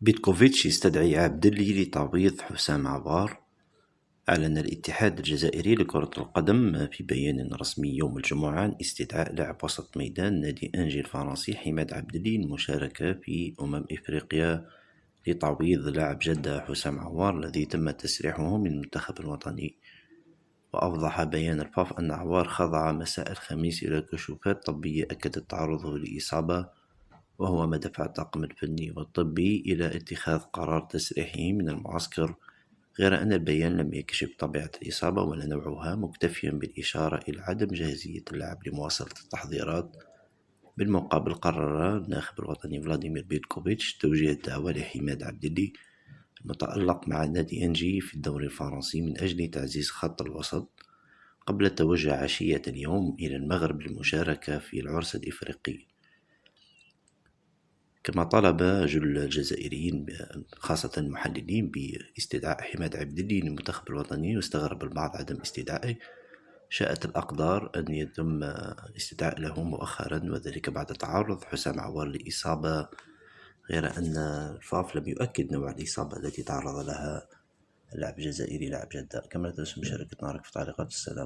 بيتكوفيتش يستدعي عبدلي لتعويض حسام عبار. أعلن الاتحاد الجزائري لكرة القدم في بيان رسمي يوم الجمعة عن استدعاء لاعب وسط ميدان نادي أنجي الفرنسي حماد عبدلي للمشاركة في إفريقيا لتعويض لاعب جدة حسام عوار الذي تم تسريحه من المنتخب الوطني. وأوضح بيان الفاف أن عوار خضع مساء الخميس إلى كشوفات طبية أكدت تعرضه لإصابة، وهو ما دفع الطاقم الفني والطبي إلى اتخاذ قرار تسريحه من المعسكر، غير أن البيان لم يكشف طبيعة الإصابة ولا نوعها، مكتفيا بالإشارة إلى عدم جاهزية اللاعب لمواصلة التحضيرات. بالمقابل قرر الناخب الوطني فلاديمير بيتكوفيتش توجيه الدعوة لحماد عبدلي المتألق مع نادي أنجي في الدوري الفرنسي من أجل تعزيز خط الوسط قبل التوجه عشية اليوم إلى المغرب للمشاركة في العرس الإفريقي. كما طلب جل الجزائريين خاصة المحللين باستدعاء حماد عبدلي للمنتخب الوطني، واستغرب البعض عدم استدعائه. شاءت الأقدار أن يتم استدعاء له مؤخرا، وذلك بعد تعرض حسام عوار لإصابة، غير أن الفاف لم يؤكد نوع الإصابة التي تعرض لها اللاعب الجزائري لاعب جدة. كما لا تنسوا مشاركتنا في تعليقات. السلام.